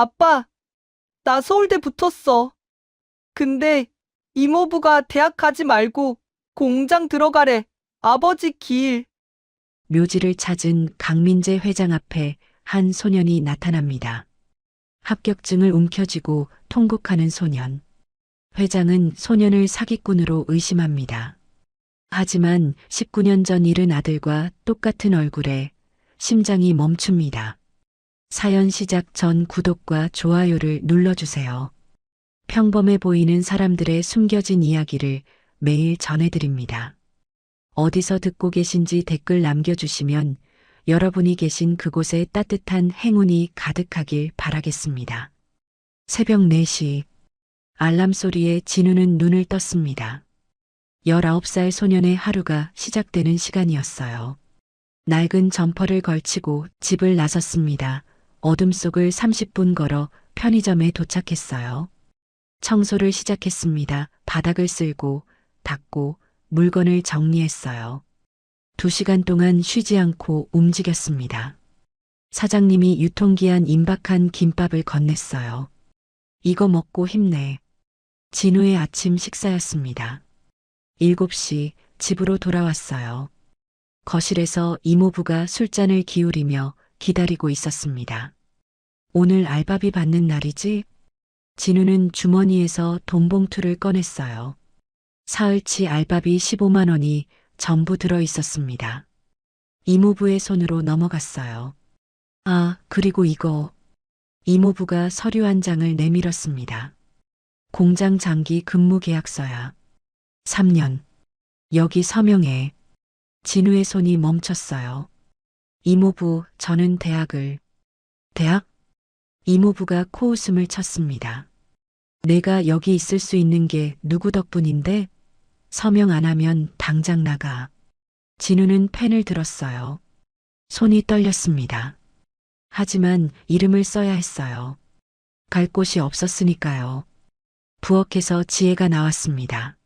아빠, 나 서울대 붙었어. 근데 이모부가 대학 가지 말고 공장 들어가래. 아버지 길. 묘지를 찾은 강민재 회장 앞에 한 소년이 나타납니다. 합격증을 움켜쥐고 통곡하는 소년. 회장은 소년을 사기꾼으로 의심합니다. 하지만 19년 전 잃은 아들과 똑같은 얼굴에 심장이 멈춥니다. 사연 시작 전 구독과 좋아요를 눌러주세요. 평범해 보이는 사람들의 숨겨진 이야기를 매일 전해드립니다. 어디서 듣고 계신지 댓글 남겨주시면 여러분이 계신 그곳에 따뜻한 행운이 가득하길 바라겠습니다. 새벽 4시 알람 소리에 진우는 눈을 떴습니다. 19살 소년의 하루가 시작되는 시간이었어요. 낡은 점퍼를 걸치고 집을 나섰습니다. 어둠 속을 30분 걸어 편의점에 도착했어요. 청소를 시작했습니다. 바닥을 쓸고 닦고 물건을 정리했어요. 2시간 동안 쉬지 않고 움직였습니다. 사장님이 유통기한 임박한 김밥을 건넸어요. 이거 먹고 힘내. 진우의 아침 식사였습니다. 7시 집으로 돌아왔어요. 거실에서 이모부가 술잔을 기울이며 기다리고 있었습니다. 오늘 알바비 받는 날이지? 진우는 주머니에서 돈 봉투를 꺼냈어요. 사흘치 알바비 15만 원이 전부 들어 있었습니다. 이모부의 손으로 넘어갔어요. 아, 그리고 이거. 이모부가 서류 한 장을 내밀었습니다. 공장 장기 근무 계약서야. 3년. 여기 서명해. 진우의 손이 멈췄어요. 이모부, 저는 대학? 이모부가 코웃음을 쳤습니다. 내가 여기 있을 수 있는 게 누구 덕분인데? 서명 안 하면 당장 나가. 진우는 펜을 들었어요. 손이 떨렸습니다. 하지만 이름을 써야 했어요. 갈 곳이 없었으니까요. 부엌에서 지혜가 나왔습니다.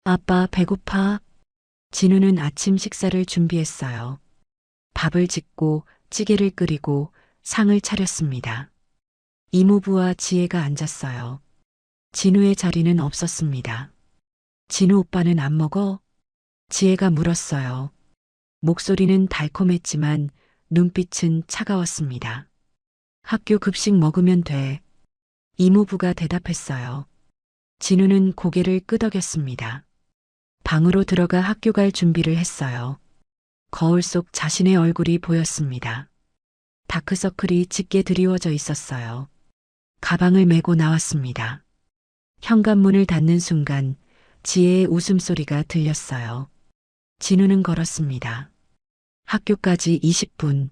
아빠 배고파? 진우는 아침 식사를 준비했어요. 밥을 짓고 찌개를 끓이고 상을 차렸습니다. 이모부와 지혜가 앉았어요. 진우의 자리는 없었습니다. 진우 오빠는 안 먹어? 지혜가 물었어요. 목소리는 달콤했지만 눈빛은 차가웠습니다. 학교 급식 먹으면 돼. 이모부가 대답했어요. 진우는 고개를 끄덕였습니다. 방으로 들어가 학교 갈 준비를 했어요. 거울 속 자신의 얼굴이 보였습니다. 다크서클이 짙게 드리워져 있었어요. 가방을 메고 나왔습니다. 현관문을 닫는 순간 지혜의 웃음소리가 들렸어요. 진우는 걸었습니다. 학교까지 20분.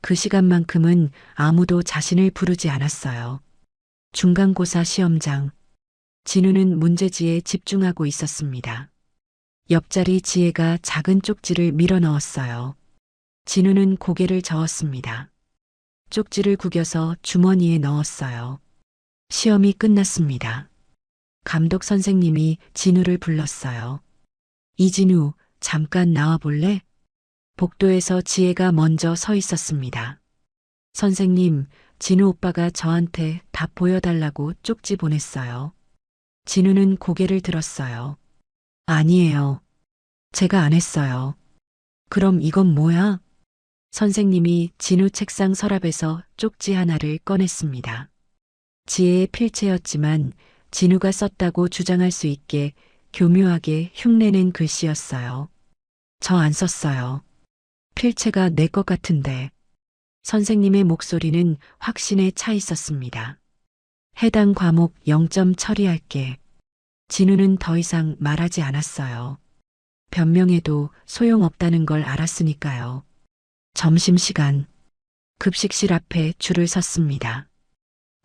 그 시간만큼은 아무도 자신을 부르지 않았어요. 중간고사 시험장. 진우는 문제지에 집중하고 있었습니다. 옆자리 지혜가 작은 쪽지를 밀어 넣었어요. 진우는 고개를 저었습니다. 쪽지를 구겨서 주머니에 넣었어요. 시험이 끝났습니다. 감독 선생님이 진우를 불렀어요. 이진우, 잠깐 나와 볼래? 복도에서 지혜가 먼저 서 있었습니다. 선생님, 진우 오빠가 저한테 답 보여달라고 쪽지 보냈어요. 진우는 고개를 들었어요. 아니에요. 제가 안 했어요. 그럼 이건 뭐야? 선생님이 진우 책상 서랍에서 쪽지 하나를 꺼냈습니다. 지혜의 필체였지만 진우가 썼다고 주장할 수 있게 교묘하게 흉내낸 글씨였어요. 저 안 썼어요. 필체가 내 것 같은데. 선생님의 목소리는 확신에 차 있었습니다. 해당 과목 0점 처리할게. 진우는 더 이상 말하지 않았어요. 변명해도 소용없다는 걸 알았으니까요. 점심시간. 급식실 앞에 줄을 섰습니다.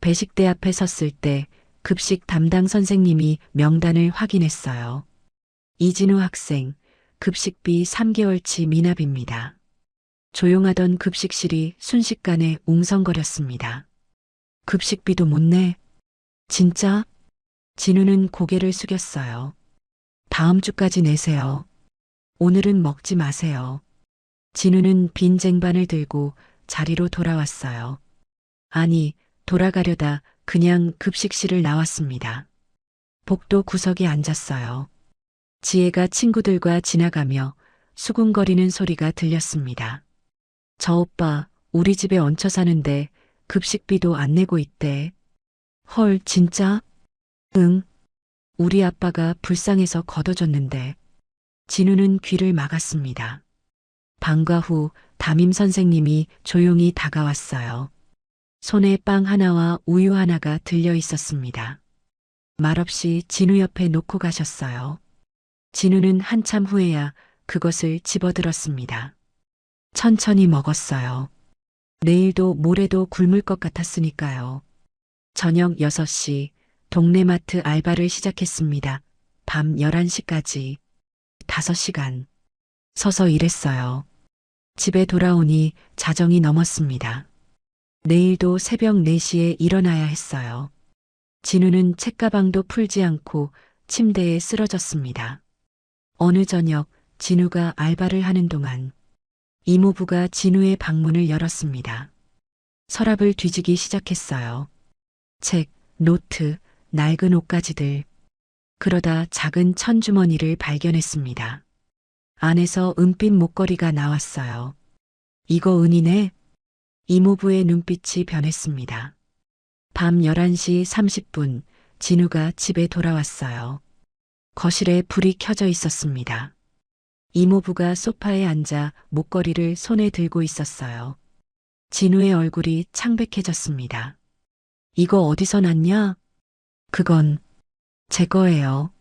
배식대 앞에 섰을 때 급식 담당 선생님이 명단을 확인했어요. 이진우 학생, 급식비 3개월치 미납입니다. 조용하던 급식실이 순식간에 웅성거렸습니다. 급식비도 못 내? 진짜? 진우는 고개를 숙였어요. 다음 주까지 내세요. 오늘은 먹지 마세요. 진우는 빈 쟁반을 들고 자리로 돌아왔어요. 아니, 돌아가려다 그냥 급식실을 나왔습니다. 복도 구석에 앉았어요. 지혜가 친구들과 지나가며 수군거리는 소리가 들렸습니다. 저 오빠 우리 집에 얹혀 사는데 급식비도 안 내고 있대. 헐, 진짜? 응. 우리 아빠가 불쌍해서 걷어줬는데. 진우는 귀를 막았습니다. 방과 후 담임 선생님이 조용히 다가왔어요. 손에 빵 하나와 우유 하나가 들려 있었습니다. 말없이 진우 옆에 놓고 가셨어요. 진우는 한참 후에야 그것을 집어들었습니다. 천천히 먹었어요. 내일도 모레도 굶을 것 같았으니까요. 저녁 6시 동네 마트 알바를 시작했습니다. 밤 11시까지 5시간 서서 일했어요. 집에 돌아오니 자정이 넘었습니다. 내일도 새벽 4시에 일어나야 했어요. 진우는 책가방도 풀지 않고 침대에 쓰러졌습니다. 어느 저녁 진우가 알바를 하는 동안 이모부가 진우의 방문을 열었습니다. 서랍을 뒤지기 시작했어요. 책, 노트, 낡은 옷가지들. 그러다 작은 천주머니를 발견했습니다. 안에서 은빛 목걸이가 나왔어요. 이거 은이네? 이모부의 눈빛이 변했습니다. 밤 11시 30분 진우가 집에 돌아왔어요. 거실에 불이 켜져 있었습니다. 이모부가 소파에 앉아 목걸이를 손에 들고 있었어요. 진우의 얼굴이 창백해졌습니다. 이거 어디서 났냐? 그건 제 거예요.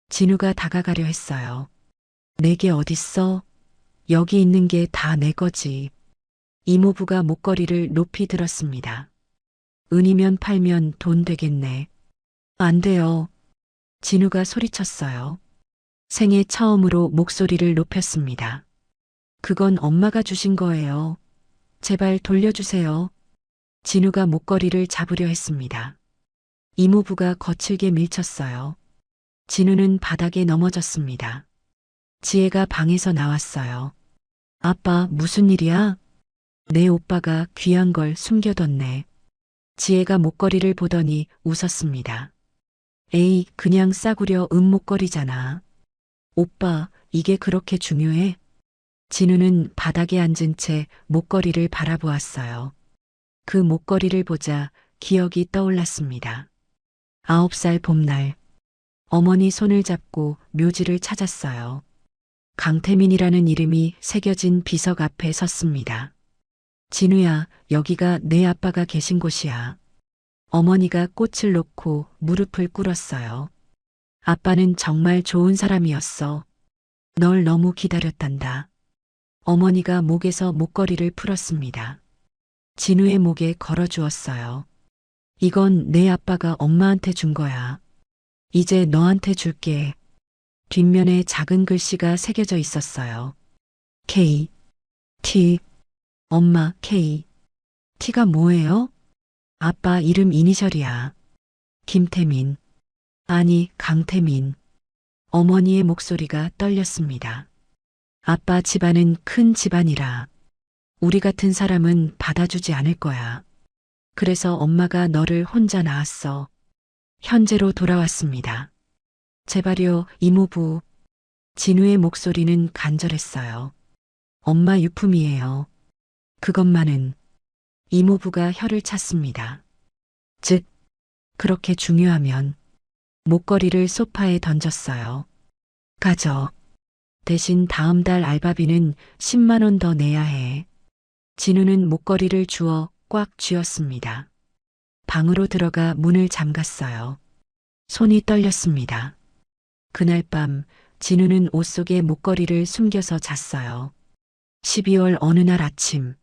진우가 다가가려 했어요. 내게 어딨어? 여기 있는 게 다 내 거지. 이모부가 목걸이를 높이 들었습니다. 은이면 팔면 돈 되겠네. 안 돼요. 진우가 소리쳤어요. 생애 처음으로 목소리를 높였습니다. 그건 엄마가 주신 거예요. 제발 돌려주세요. 진우가 목걸이를 잡으려 했습니다. 이모부가 거칠게 밀쳤어요. 진우는 바닥에 넘어졌습니다. 지혜가 방에서 나왔어요. 아빠, 무슨 일이야? 내 오빠가 귀한 걸 숨겨뒀네. 지혜가 목걸이를 보더니 웃었습니다. 에이, 그냥 싸구려 은목걸이잖아. 오빠, 이게 그렇게 중요해? 진우는 바닥에 앉은 채 목걸이를 바라보았어요. 그 목걸이를 보자 기억이 떠올랐습니다. 9살 봄날, 어머니 손을 잡고 묘지를 찾았어요. 강태민이라는 이름이 새겨진 비석 앞에 섰습니다. 진우야, 여기가 내 아빠가 계신 곳이야. 어머니가 꽃을 놓고 무릎을 꿇었어요. 아빠는 정말 좋은 사람이었어. 널 너무 기다렸단다. 어머니가 목에서 목걸이를 풀었습니다. 진우의 목에 걸어주었어요. 이건 내 아빠가 엄마한테 준 거야. 이제 너한테 줄게. 뒷면에 작은 글씨가 새겨져 있었어요. K, T, 엄마 K. T가 뭐예요? 아빠 이름 이니셜이야. 김태민. 아니, 강태민. 어머니의 목소리가 떨렸습니다. 아빠 집안은 큰 집안이라. 우리 같은 사람은 받아주지 않을 거야. 그래서 엄마가 너를 혼자 낳았어. 현재로 돌아왔습니다. 제발요, 이모부. 진우의 목소리는 간절했어요. 엄마 유품이에요. 그것만은. 이모부가 혀를 찼습니다. 즉, 그렇게 중요하면. 목걸이를 소파에 던졌어요. 가져. 대신 다음 달 알바비는 10만 원 더 내야 해. 진우는 목걸이를 주워 꽉 쥐었습니다. 방으로 들어가 문을 잠갔어요. 손이 떨렸습니다. 그날 밤 진우는 옷 속에 목걸이를 숨겨서 잤어요. 12월 어느 날 아침,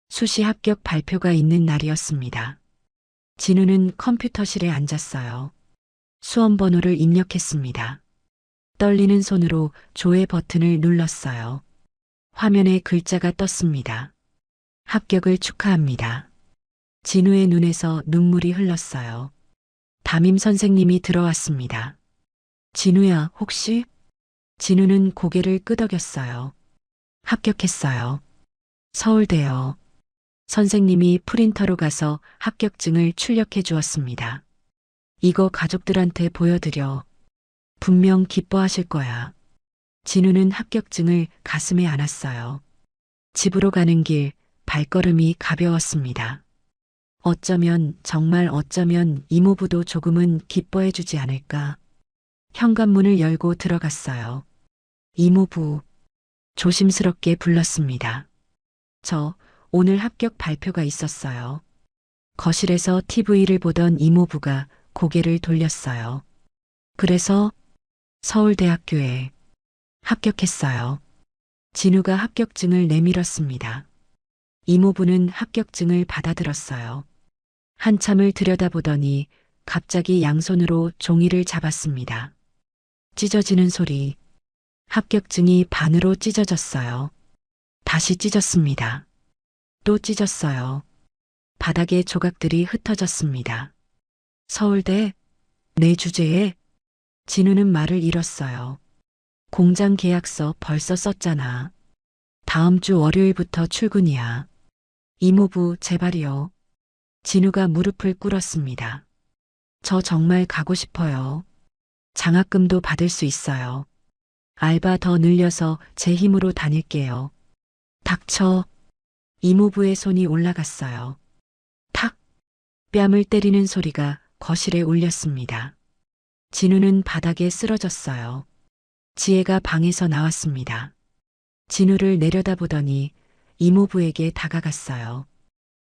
수시 합격 발표가 있는 날이었습니다. 진우는 컴퓨터실에 앉았어요. 수험 번호를 입력했습니다. 떨리는 손으로 조회 버튼을 눌렀어요. 화면에 글자가 떴습니다. 합격을 축하합니다. 진우의 눈에서 눈물이 흘렀어요. 담임 선생님이 들어왔습니다. 진우야, 혹시? 진우는 고개를 끄덕였어요. 합격했어요. 서울대요. 선생님이 프린터로 가서 합격증을 출력해 주었습니다. 이거 가족들한테 보여드려. 분명 기뻐하실 거야. 진우는 합격증을 가슴에 안았어요. 집으로 가는 길 발걸음이 가벼웠습니다. 어쩌면, 정말 어쩌면 이모부도 조금은 기뻐해 주지 않을까. 현관문을 열고 들어갔어요. 이모부, 조심스럽게 불렀습니다. 저 오늘 합격 발표가 있었어요. 거실에서 TV를 보던 이모부가 고개를 돌렸어요. 그래서 서울대학교에 합격했어요. 진우가 합격증을 내밀었습니다. 이모부는 합격증을 받아들었어요. 한참을 들여다보더니 갑자기 양손으로 종이를 잡았습니다. 찢어지는 소리. 합격증이 반으로 찢어졌어요. 다시 찢었습니다. 또 찢었어요. 바닥에 조각들이 흩어졌습니다. 서울대, 내 주제에. 진우는 말을 잃었어요. 공장 계약서 벌써 썼잖아. 다음 주 월요일부터 출근이야. 이모부, 제발이요. 진우가 무릎을 꿇었습니다. 저 정말 가고 싶어요. 장학금도 받을 수 있어요. 알바 더 늘려서 제 힘으로 다닐게요. 닥쳐. 이모부의 손이 올라갔어요. 탁! 뺨을 때리는 소리가 거실에 울렸습니다. 진우는 바닥에 쓰러졌어요. 지혜가 방에서 나왔습니다. 진우를 내려다보더니 이모부에게 다가갔어요.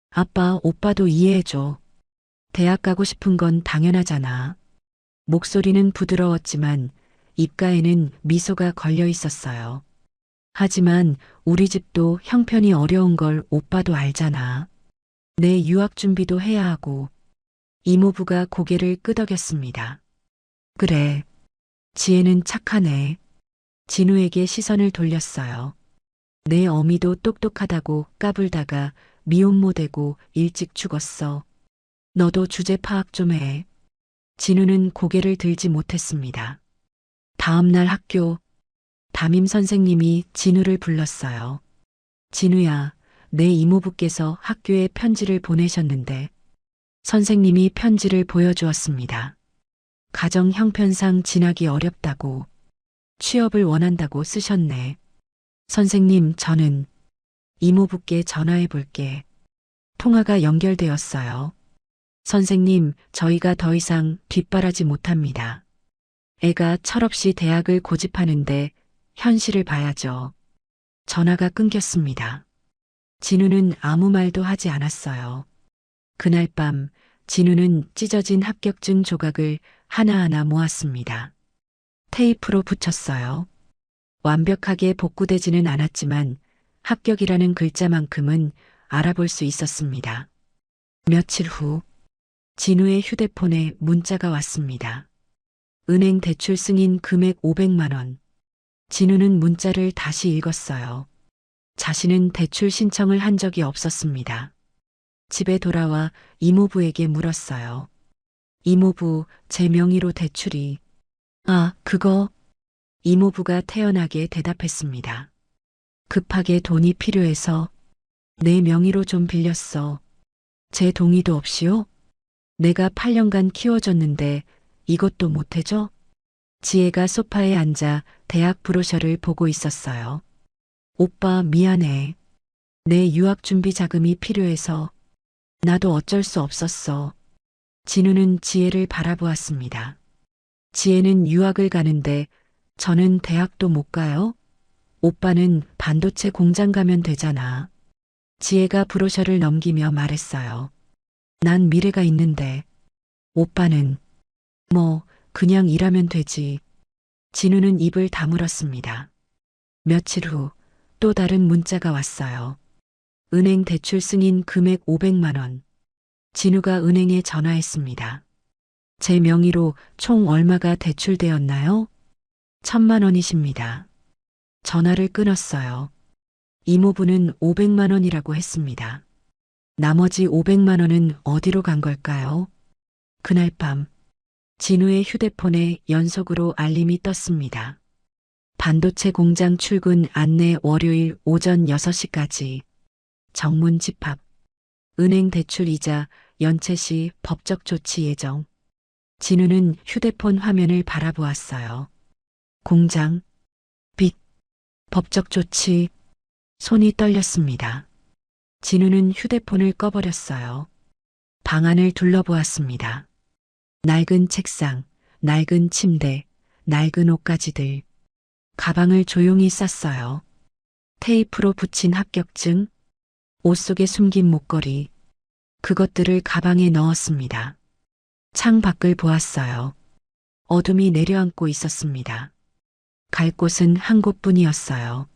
아빠, 오빠도 이해해줘. 대학 가고 싶은 건 당연하잖아. 목소리는 부드러웠지만 입가에는 미소가 걸려 있었어요. 하지만 우리 집도 형편이 어려운 걸 오빠도 알잖아. 내 유학 준비도 해야 하고. 이모부가 고개를 끄덕였습니다. 그래. 지혜는 착하네. 진우에게 시선을 돌렸어요. 내 어미도 똑똑하다고 까불다가 미혼모 되고 일찍 죽었어. 너도 주제 파악 좀 해. 진우는 고개를 들지 못했습니다. 다음 날 학교, 담임 선생님이 진우를 불렀어요. 진우야, 내 이모부께서 학교에 편지를 보내셨는데. 선생님이 편지를 보여주었습니다. 가정 형편상 지나기 어렵다고, 취업을 원한다고 쓰셨네. 선생님, 저는 이모부께 전화해 볼게. 통화가 연결되었어요. 선생님, 저희가 더 이상 뒷바라지 못합니다. 애가 철없이 대학을 고집하는데 현실을 봐야죠. 전화가 끊겼습니다. 진우는 아무 말도 하지 않았어요. 그날 밤 진우는 찢어진 합격증 조각을 하나하나 모았습니다. 테이프로 붙였어요. 완벽하게 복구되지는 않았지만 합격이라는 글자만큼은 알아볼 수 있었습니다. 며칠 후 진우의 휴대폰에 문자가 왔습니다. 은행 대출 승인 금액 500만 원. 진우는 문자를 다시 읽었어요. 자신은 대출 신청을 한 적이 없었습니다. 집에 돌아와 이모부에게 물었어요. 이모부, 제 명의로 대출이. 아, 그거. 이모부가 태연하게 대답했습니다. 급하게 돈이 필요해서 내 명의로 좀 빌렸어. 제 동의도 없이요? 내가 8년간 키워줬는데 이것도 못해줘? 지혜가 소파에 앉아 대학 브로셔를 보고 있었어요. 오빠, 미안해. 내 유학 준비 자금이 필요해서. 나도 어쩔 수 없었어. 진우는 지혜를 바라보았습니다. 지혜는 유학을 가는데 저는 대학도 못 가요? 오빠는 반도체 공장 가면 되잖아. 지혜가 브로셔를 넘기며 말했어요. 난 미래가 있는데. 오빠는 그냥 일하면 되지. 진우는 입을 다물었습니다. 며칠 후 또 다른 문자가 왔어요. 은행 대출 승인 금액 500만 원. 진우가 은행에 전화했습니다. 제 명의로 총 얼마가 대출되었나요? 1,000만 원이십니다. 전화를 끊었어요. 이모부는 500만 원이라고 했습니다. 나머지 500만 원은 어디로 간 걸까요? 그날 밤 진우의 휴대폰에 연속으로 알림이 떴습니다. 반도체 공장 출근 안내 월요일 오전 6시까지. 정문 집합. 은행 대출 이자, 연체 시 법적 조치 예정. 진우는 휴대폰 화면을 바라보았어요. 공장, 빚, 법적 조치, 손이 떨렸습니다. 진우는 휴대폰을 꺼버렸어요. 방안을 둘러보았습니다. 낡은 책상, 낡은 침대, 낡은 옷가지들. 가방을 조용히 쌌어요. 테이프로 붙인 합격증, 옷 속에 숨긴 목걸이. 그것들을 가방에 넣었습니다. 창 밖을 보았어요. 어둠이 내려앉고 있었습니다. 갈 곳은 한 곳뿐이었어요.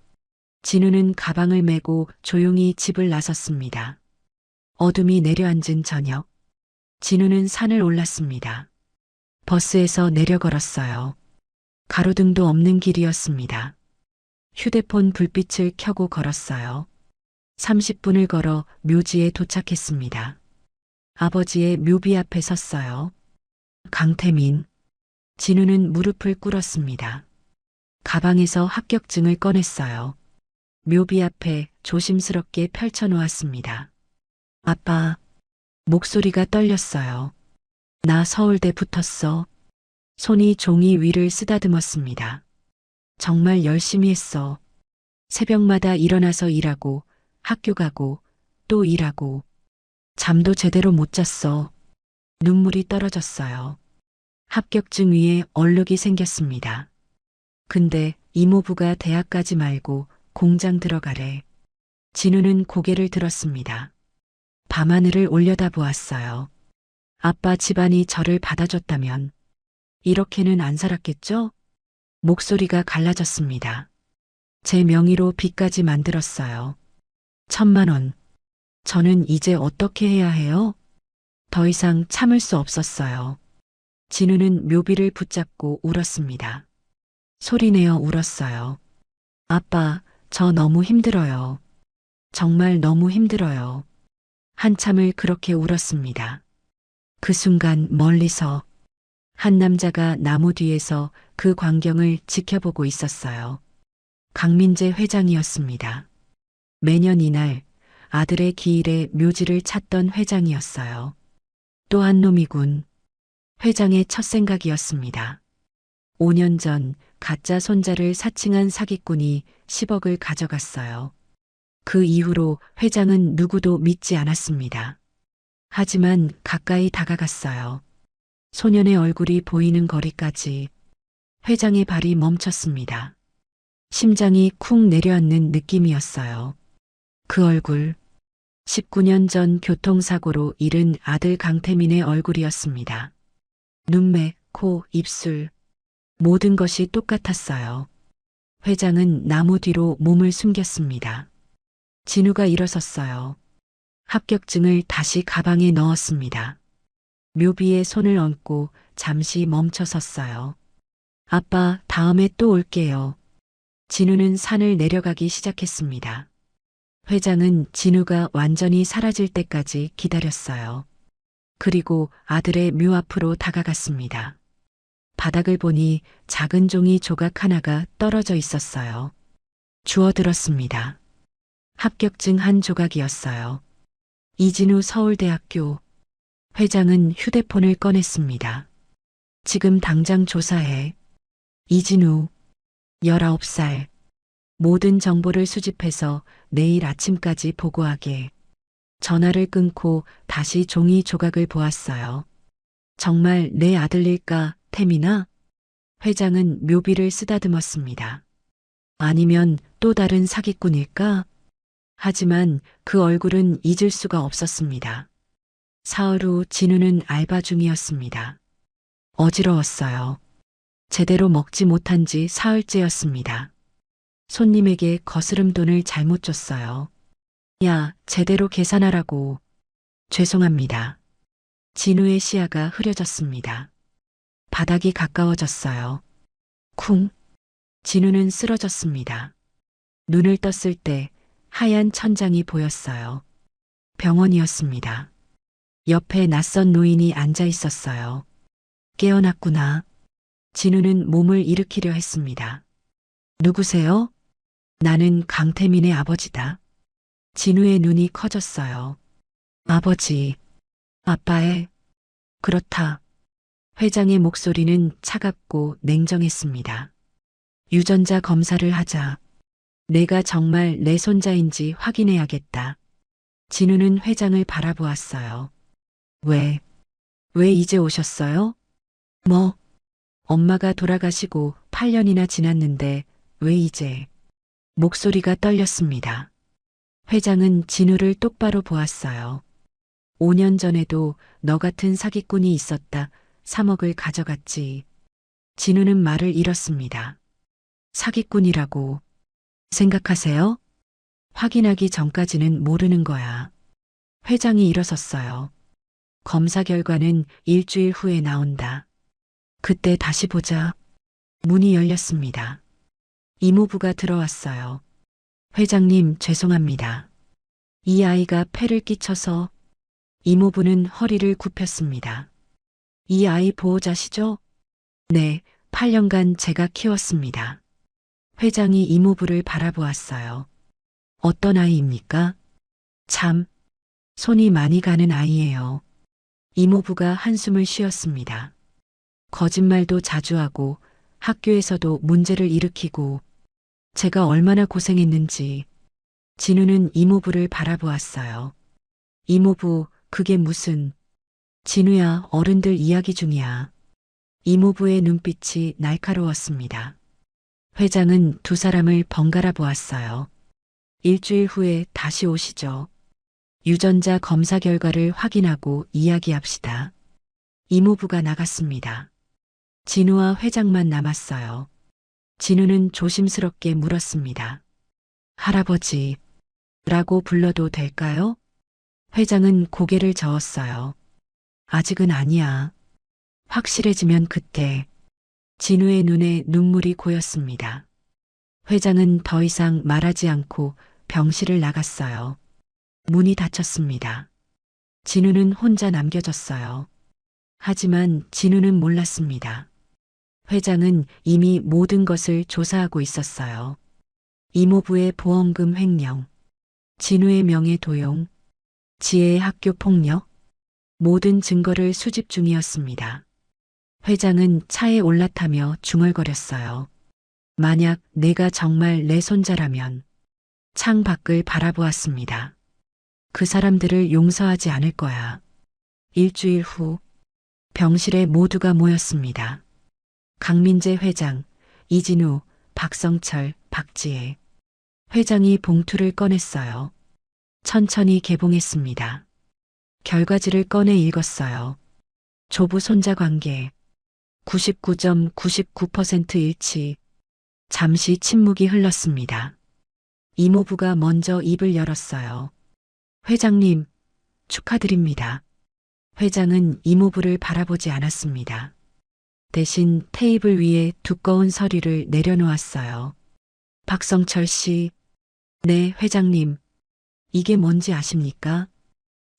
진우는 가방을 메고 조용히 집을 나섰습니다. 어둠이 내려앉은 저녁. 진우는 산을 올랐습니다. 버스에서 내려 걸었어요. 가로등도 없는 길이었습니다. 휴대폰 불빛을 켜고 걸었어요. 30분을 걸어 묘지에 도착했습니다. 아버지의 묘비 앞에 섰어요. 강태민. 진우는 무릎을 꿇었습니다. 가방에서 합격증을 꺼냈어요. 묘비 앞에 조심스럽게 펼쳐놓았습니다. 아빠. 목소리가 떨렸어요. 나 서울대 붙었어. 손이 종이 위를 쓰다듬었습니다. 정말 열심히 했어. 새벽마다 일어나서 일하고, 학교 가고, 또 일하고. 잠도 제대로 못 잤어. 눈물이 떨어졌어요. 합격증 위에 얼룩이 생겼습니다. 근데 이모부가 대학 가지 말고 공장 들어가래. 진우는 고개를 들었습니다. 밤하늘을 올려다보았어요. 아빠 집안이 저를 받아줬다면 이렇게는 안 살았겠죠? 목소리가 갈라졌습니다. 제 명의로 빚까지 만들었어요. 1,000만 원. 저는 이제 어떻게 해야 해요? 더 이상 참을 수 없었어요. 진우는 묘비를 붙잡고 울었습니다. 소리내어 울었어요. 아빠, 저 너무 힘들어요. 정말 너무 힘들어요. 한참을 그렇게 울었습니다. 그 순간 멀리서 한 남자가 나무 뒤에서 그 광경을 지켜보고 있었어요. 강민재 회장이었습니다. 매년 이날 아들의 기일에 묘지를 찾던 회장이었어요. 또 한 놈이군. 회장의 첫 생각이었습니다. 5년 전 가짜 손자를 사칭한 사기꾼이 10억을 가져갔어요. 그 이후로 회장은 누구도 믿지 않았습니다. 하지만 가까이 다가갔어요. 소년의 얼굴이 보이는 거리까지. 회장의 발이 멈췄습니다. 심장이 쿵 내려앉는 느낌이었어요. 그 얼굴. 19년 전 교통사고로 잃은 아들 강태민의 얼굴이었습니다. 눈매, 코, 입술. 모든 것이 똑같았어요. 회장은 나무 뒤로 몸을 숨겼습니다. 진우가 일어섰어요. 합격증을 다시 가방에 넣었습니다. 묘비에 손을 얹고 잠시 멈춰 섰어요. 아빠, 다음에 또 올게요. 진우는 산을 내려가기 시작했습니다. 회장은 진우가 완전히 사라질 때까지 기다렸어요. 그리고 아들의 묘 앞으로 다가갔습니다. 바닥을 보니 작은 종이 조각 하나가 떨어져 있었어요. 주워들었습니다. 합격증 한 조각이었어요. 이진우 서울대학교. 회장은 휴대폰을 꺼냈습니다. 지금 당장 조사해. 이진우, 19살. 모든 정보를 수집해서 내일 아침까지 보고하게. 전화를 끊고 다시 종이 조각을 보았어요. 정말 내 아들일까, 태민아? 회장은 묘비를 쓰다듬었습니다. 아니면 또 다른 사기꾼일까? 하지만 그 얼굴은 잊을 수가 없었습니다. 사흘 후 진우는 알바 중이었습니다. 어지러웠어요. 제대로 먹지 못한 지 사흘째였습니다. 손님에게 거스름 돈을 잘못 줬어요. 야, 제대로 계산하라고. 죄송합니다. 진우의 시야가 흐려졌습니다. 바닥이 가까워졌어요. 쿵. 진우는 쓰러졌습니다. 눈을 떴을 때 하얀 천장이 보였어요. 병원이었습니다. 옆에 낯선 노인이 앉아 있었어요. 깨어났구나. 진우는 몸을 일으키려 했습니다. 누구세요? 나는 강태민의 아버지다. 진우의 눈이 커졌어요. 아버지, 아빠의, 그렇다. 회장의 목소리는 차갑고 냉정했습니다. 유전자 검사를 하자. 내가 정말 내 손자인지 확인해야겠다. 진우는 회장을 바라보았어요. 왜 이제 오셨어요? 뭐, 엄마가 돌아가시고 8년이나 지났는데 왜 이제? 목소리가 떨렸습니다. 회장은 진우를 똑바로 보았어요. 5년 전에도 너 같은 사기꾼이 있었다. 3억을 가져갔지. 진우는 말을 잃었습니다. 사기꾼이라고 생각하세요? 확인하기 전까지는 모르는 거야. 회장이 일어섰어요. 검사 결과는 일주일 후에 나온다. 그때 다시 보자. 문이 열렸습니다. 이모부가 들어왔어요. 회장님, 죄송합니다. 이 아이가 폐를 끼쳐서. 이모부는 허리를 굽혔습니다. 이 아이 보호자시죠? 네, 8년간 제가 키웠습니다. 회장이 이모부를 바라보았어요. 어떤 아이입니까? 참, 손이 많이 가는 아이예요. 이모부가 한숨을 쉬었습니다. 거짓말도 자주 하고 학교에서도 문제를 일으키고 제가 얼마나 고생했는지. 진우는 이모부를 바라보았어요. 이모부, 그게 무슨. 진우야, 어른들 이야기 중이야. 이모부의 눈빛이 날카로웠습니다. 회장은 두 사람을 번갈아 보았어요. 일주일 후에 다시 오시죠. 유전자 검사 결과를 확인하고 이야기합시다. 이모부가 나갔습니다. 진우와 회장만 남았어요. 진우는 조심스럽게 물었습니다. 할아버지, 라고 불러도 될까요? 회장은 고개를 저었어요. 아직은 아니야. 확실해지면 그때. 진우의 눈에 눈물이 고였습니다. 회장은 더 이상 말하지 않고 병실을 나갔어요. 문이 닫혔습니다. 진우는 혼자 남겨졌어요. 하지만 진우는 몰랐습니다. 회장은 이미 모든 것을 조사하고 있었어요. 이모부의 보험금 횡령, 진우의 명예 도용, 지혜의 학교 폭력, 모든 증거를 수집 중이었습니다. 회장은 차에 올라타며 중얼거렸어요. 만약 내가 정말 내 손자라면. 창 밖을 바라보았습니다. 그 사람들을 용서하지 않을 거야. 일주일 후 병실에 모두가 모였습니다. 강민재 회장, 이진우, 박성철, 박지혜. 회장이 봉투를 꺼냈어요. 천천히 개봉했습니다. 결과지를 꺼내 읽었어요. 조부 손자 관계 99.99% 일치. 잠시 침묵이 흘렀습니다. 이모부가 먼저 입을 열었어요. 회장님, 축하드립니다. 회장은 이모부를 바라보지 않았습니다. 대신 테이블 위에 두꺼운 서류를 내려놓았어요. 박성철 씨. 네, 회장님. 이게 뭔지 아십니까?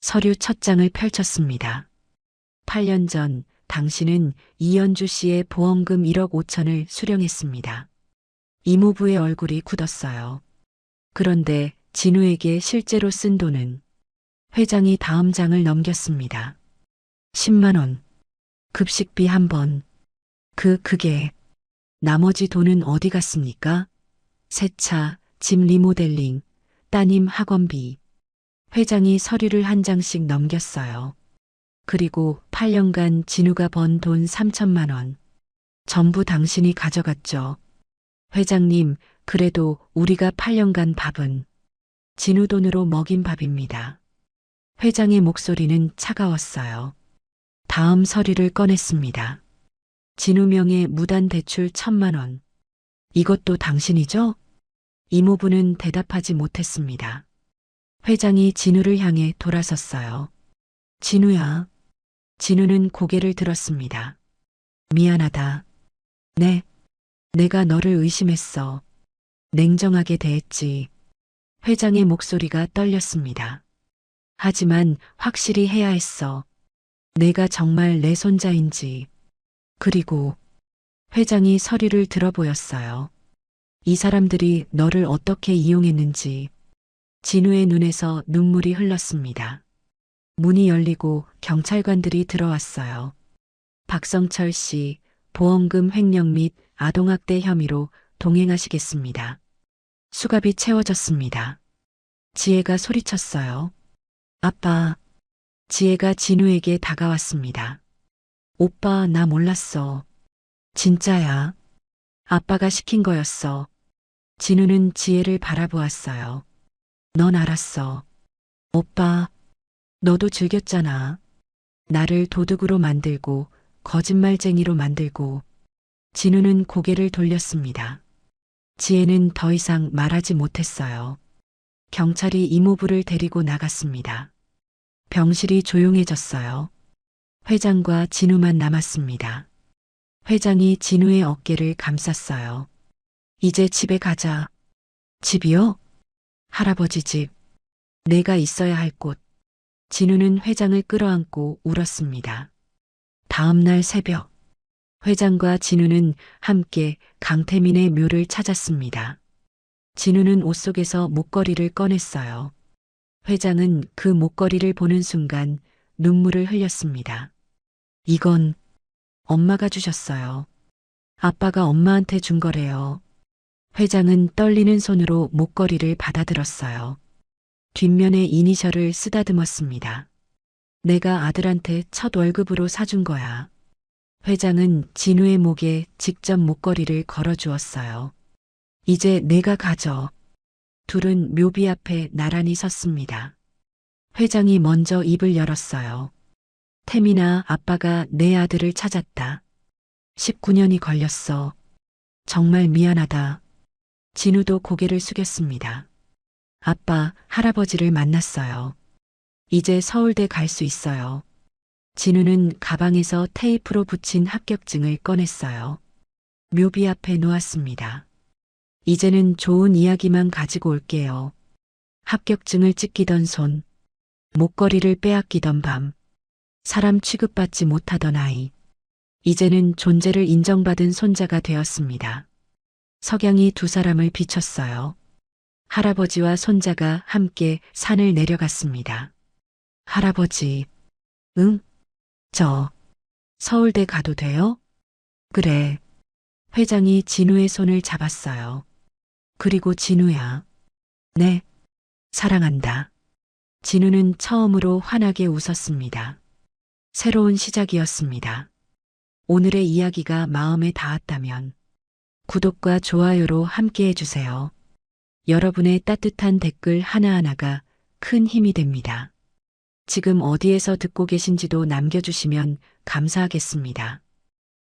서류 첫 장을 펼쳤습니다. 8년 전 당신은 이연주 씨의 보험금 1억 5천을 수령했습니다. 이모부의 얼굴이 굳었어요. 그런데 진우에게 실제로 쓴 돈은. 회장이 다음 장을 넘겼습니다. 10만 원. 급식비 한 번. 그게. 나머지 돈은 어디 갔습니까? 세차, 집 리모델링, 따님 학원비. 회장이 서류를 한 장씩 넘겼어요. 그리고 8년간 진우가 번 돈 3천만 원. 전부 당신이 가져갔죠. 회장님, 그래도 우리가 8년간 밥은 진우 돈으로 먹인 밥입니다. 회장의 목소리는 차가웠어요. 다음 서류를 꺼냈습니다. 진우명의 무단 대출 1,000만 원. 이것도 당신이죠? 이모부는 대답하지 못했습니다. 회장이 진우를 향해 돌아섰어요. 진우야. 진우는 고개를 들었습니다. 미안하다. 네. 내가 너를 의심했어. 냉정하게 대했지. 회장의 목소리가 떨렸습니다. 하지만 확실히 해야 했어. 내가 정말 내 손자인지. 그리고 회장이 서류를 들어보였어요. 이 사람들이 너를 어떻게 이용했는지. 진우의 눈에서 눈물이 흘렀습니다. 문이 열리고 경찰관들이 들어왔어요. 박성철 씨, 보험금 횡령 및 아동학대 혐의로 동행하시겠습니다. 수갑이 채워졌습니다. 지혜가 소리쳤어요. 아빠. 지혜가 진우에게 다가왔습니다. 오빠, 나 몰랐어. 진짜야. 아빠가 시킨 거였어. 진우는 지혜를 바라보았어요. 넌 알았어. 오빠, 너도 즐겼잖아. 나를 도둑으로 만들고 거짓말쟁이로 만들고. 진우는 고개를 돌렸습니다. 지혜는 더 이상 말하지 못했어요. 경찰이 이모부를 데리고 나갔습니다. 병실이 조용해졌어요. 회장과 진우만 남았습니다. 회장이 진우의 어깨를 감쌌어요. 이제 집에 가자. 집이요? 할아버지 집. 내가 있어야 할 곳. 진우는 회장을 끌어안고 울었습니다. 다음 날 새벽, 회장과 진우는 함께 강태민의 묘를 찾았습니다. 진우는 옷 속에서 목걸이를 꺼냈어요. 회장은 그 목걸이를 보는 순간 눈물을 흘렸습니다. 이건 엄마가 주셨어요. 아빠가 엄마한테 준 거래요. 회장은 떨리는 손으로 목걸이를 받아들었어요. 뒷면에 이니셜을 쓰다듬었습니다. 내가 아들한테 첫 월급으로 사준 거야. 회장은 진우의 목에 직접 목걸이를 걸어주었어요. 이제 내가 가져. 둘은 묘비 앞에 나란히 섰습니다. 회장이 먼저 입을 열었어요. 태민아, 아빠가 내 아들을 찾았다. 19년이 걸렸어. 정말 미안하다. 진우도 고개를 숙였습니다. 아빠, 할아버지를 만났어요. 이제 서울대 갈 수 있어요. 진우는 가방에서 테이프로 붙인 합격증을 꺼냈어요. 묘비 앞에 놓았습니다. 이제는 좋은 이야기만 가지고 올게요. 합격증을 찢기던 손, 목걸이를 빼앗기던 밤, 사람 취급받지 못하던 아이. 이제는 존재를 인정받은 손자가 되었습니다. 석양이 두 사람을 비췄어요. 할아버지와 손자가 함께 산을 내려갔습니다. 할아버지, 응? 저 서울대 가도 돼요? 그래. 회장이 진우의 손을 잡았어요. 그리고 진우야. 네. 사랑한다. 진우는 처음으로 환하게 웃었습니다. 새로운 시작이었습니다. 오늘의 이야기가 마음에 닿았다면 구독과 좋아요로 함께 해주세요. 여러분의 따뜻한 댓글 하나하나가 큰 힘이 됩니다. 지금 어디에서 듣고 계신지도 남겨주시면 감사하겠습니다.